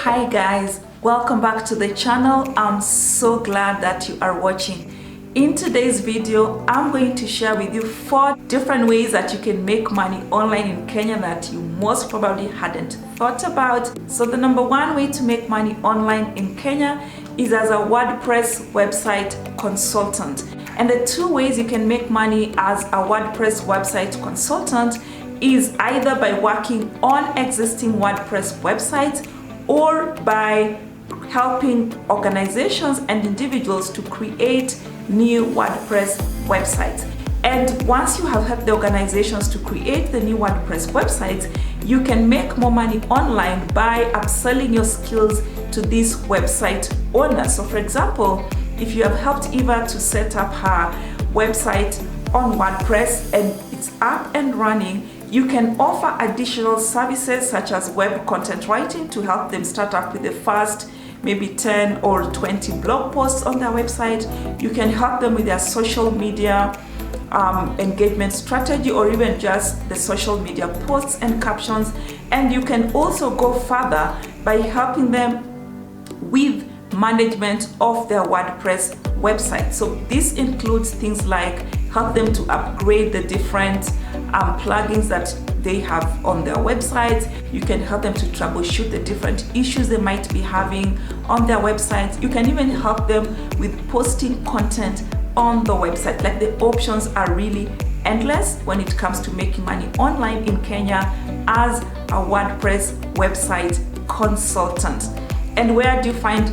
Hi guys, welcome back to the channel. I'm so glad that you are watching. In today's video, I'm going to share with you 4 different ways that you can make money online in Kenya that you most probably hadn't thought about. So the number 1 way to make money online in Kenya is as a WordPress website consultant. And the 2 ways you can make money as a WordPress website consultant is either by working on existing WordPress websites or by helping organizations and individuals to create new WordPress websites. And once you have helped the organizations to create the new WordPress websites, you can make more money online by upselling your skills to these website owners. So for example, if you have helped Eva to set up her website on WordPress and it's up and running, you can offer additional services such as web content writing to help them start up with the first maybe 10 or 20 blog posts on their website. You can help them with their social media engagement strategy, or even just the social media posts and captions. And you can also go further by helping them with management of their WordPress website. So this includes things like help them to upgrade the different plugins that they have on their websites. You can help them to troubleshoot the different issues they might be having on their websites. You can even help them with posting content on the website. Like, the options are really endless when it comes to making money online in Kenya as a WordPress website consultant. And where do you find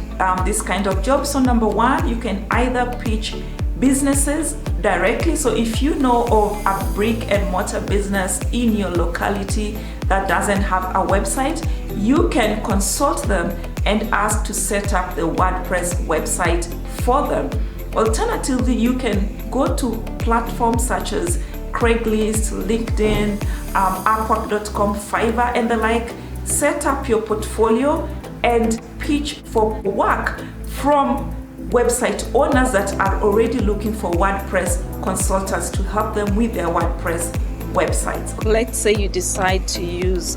this kind of job? So number 1, you can either pitch businesses directly. So if you know of a brick and mortar business in your locality that doesn't have a website, you can consult them and ask to set up the WordPress website for them. Alternatively, you can go to platforms such as Craigslist, LinkedIn, Upwork.com, Fiverr, and the like. Set up your portfolio and pitch for work from website owners that are already looking for WordPress consultants to help them with their WordPress websites. Let's say you decide to use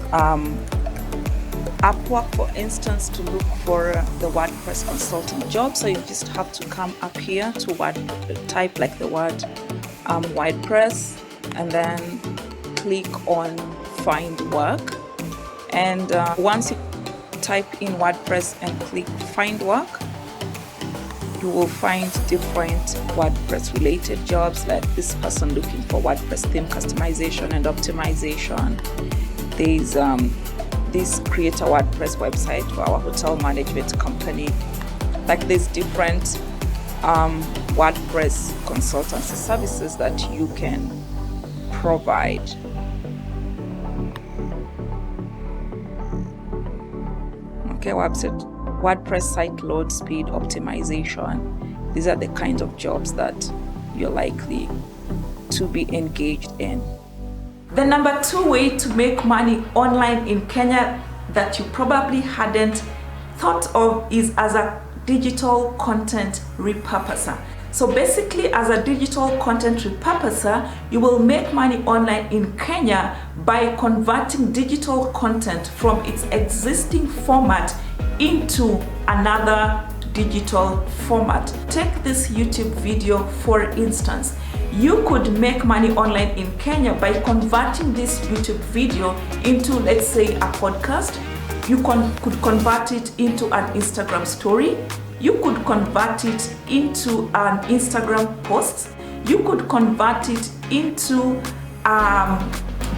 Upwork, for instance, to look for the WordPress consultant job. So you just have to come up here to type like the word WordPress, and then click on Find Work. And once you type in WordPress and click Find Work, you will find different WordPress related jobs, like this person looking for WordPress theme customization and optimization. There's this create a WordPress website for our hotel management company. Like, there's different WordPress consultancy services that you can provide. Okay, WordPress site load speed optimization. These are the kinds of jobs that you're likely to be engaged in. The number 2 way to make money online in Kenya that you probably hadn't thought of is as a digital content repurposer. So basically, as a digital content repurposer, you will make money online in Kenya by converting digital content from its existing format into another digital format. Take this YouTube video for instance. You could make money online in Kenya by converting this YouTube video into, let's say, a podcast. You could convert it into an Instagram story. You could convert it into an Instagram post. You could convert it into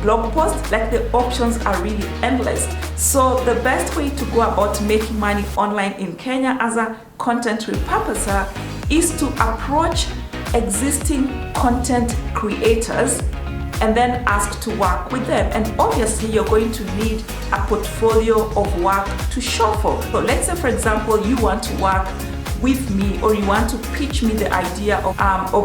blog post. Like, the options are really endless. So the best way to go about making money online in Kenya as a content repurposer is to approach existing content creators and then ask to work with them. And obviously, you're going to need a portfolio of work to show for. So let's say, for example, you want to work with me, or you want to pitch me the idea of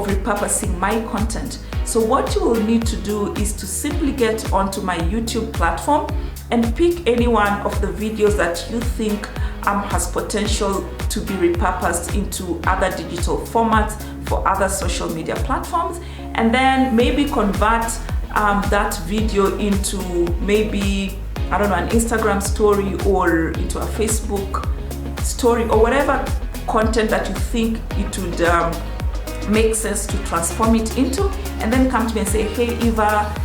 repurposing my content. So what you will need to do is to simply get onto my YouTube platform and pick any one of the videos that you think has potential to be repurposed into other digital formats for other social media platforms, and then maybe convert that video into maybe I don't know, an Instagram story or into a Facebook story or whatever content that you think it would make sense to transform it into, and then come to me and say, hey Eva,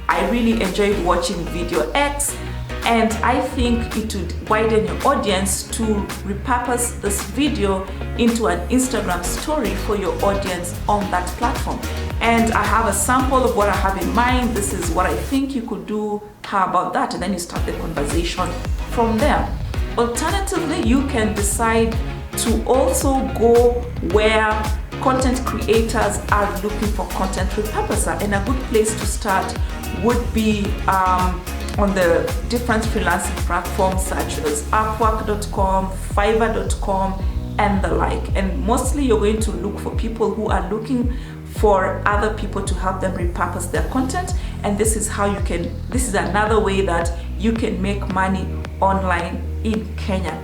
I really enjoyed watching video X, and I think it would widen your audience to repurpose this video into an Instagram story for your audience on that platform. And I have a sample of what I have in mind. This is what I think you could do. How about that? And then you start the conversation from there. Alternatively, you can decide to also go where content creators are looking for content repurposer, and a good place to start would be on the different freelancing platforms such as Upwork.com, Fiverr.com, and the like. And mostly you're going to look for people who are looking for other people to help them repurpose their content, and this is another way that you can make money online in Kenya.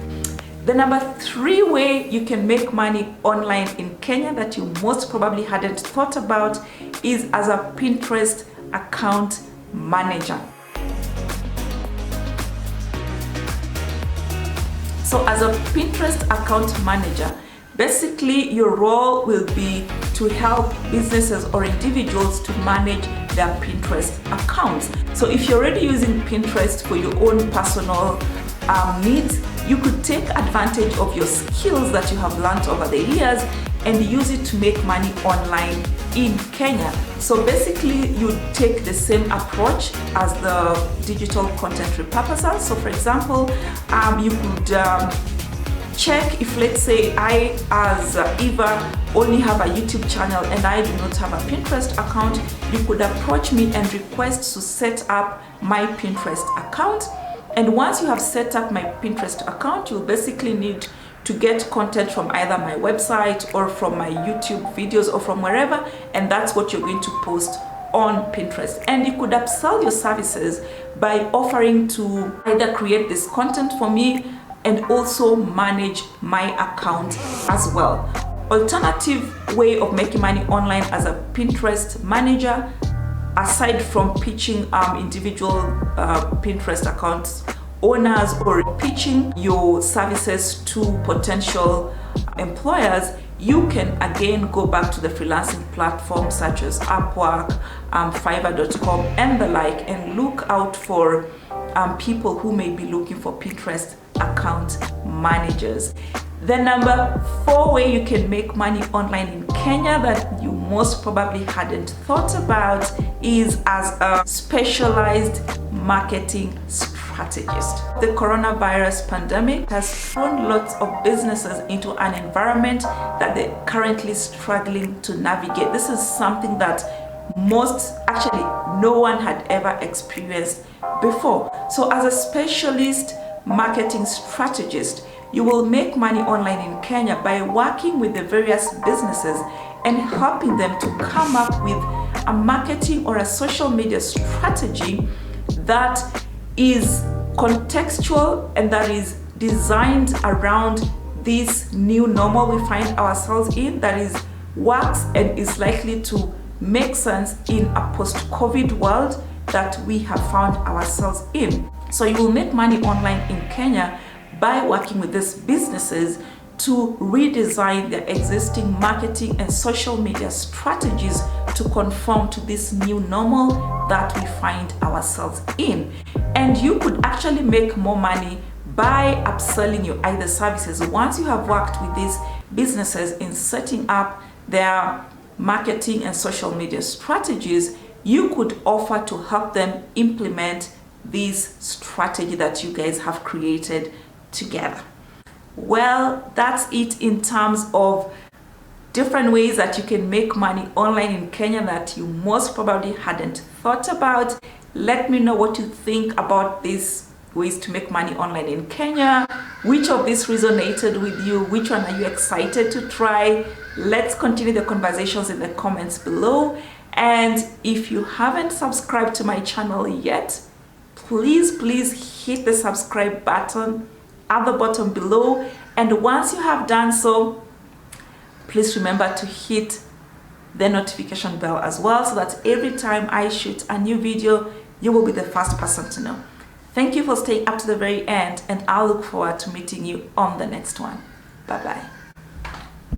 The number 3 way you can make money online in Kenya that you most probably hadn't thought about is as a Pinterest account manager. So as a Pinterest account manager, basically your role will be to help businesses or individuals to manage their Pinterest accounts. So if you're already using Pinterest for your own personal needs, you could take advantage of your skills that you have learned over the years and use it to make money online in Kenya. So basically you take the same approach as the digital content repurposer. So for example, you could check if, let's say, I as Eva only have a YouTube channel and I do not have a Pinterest account, you could approach me and request to set up my Pinterest account. And once you have set up my Pinterest account, you'll basically need to get content from either my website or from my YouTube videos or from wherever, and that's what you're going to post on Pinterest. And you could upsell your services by offering to either create this content for me and also manage my account as well. Alternative way of making money online as a Pinterest manager, aside from pitching individual Pinterest accounts owners or pitching your services to potential employers, you can again go back to the freelancing platforms such as Upwork, Fiverr.com, and the like, and look out for people who may be looking for Pinterest account managers. The number 4 way you can make money online in Kenya that you most probably hadn't thought about is as a specialized marketing strategist. The coronavirus pandemic has thrown lots of businesses into an environment that they're currently struggling to navigate. This is something that no one had ever experienced before. So as a specialist marketing strategist, you will make money online in Kenya by working with the various businesses and helping them to come up with a marketing or a social media strategy that is contextual and that is designed around this new normal we find ourselves in, that is works and is likely to make sense in a post-COVID world that we have found ourselves in. So you will make money online in Kenya by working with these businesses to redesign their existing marketing and social media strategies to conform to this new normal that we find ourselves in. And you could actually make more money by upselling your either services. Once you have worked with these businesses in setting up their marketing and social media strategies, you could offer to help them implement this strategy that you guys have created together. Well, that's it in terms of different ways that you can make money online in Kenya that you most probably hadn't thought about. Let me know what you think about these ways to make money online in Kenya. Which of these resonated with you? Which one are you excited to try? Let's continue the conversations in the comments below. And if you haven't subscribed to my channel yet, please hit the subscribe button at the bottom below. And once you have done so, please remember to hit the notification bell as well, so that every time I shoot a new video, you will be the first person to know. Thank you for staying up to the very end, and I'll look forward to meeting you on the next one. Bye bye.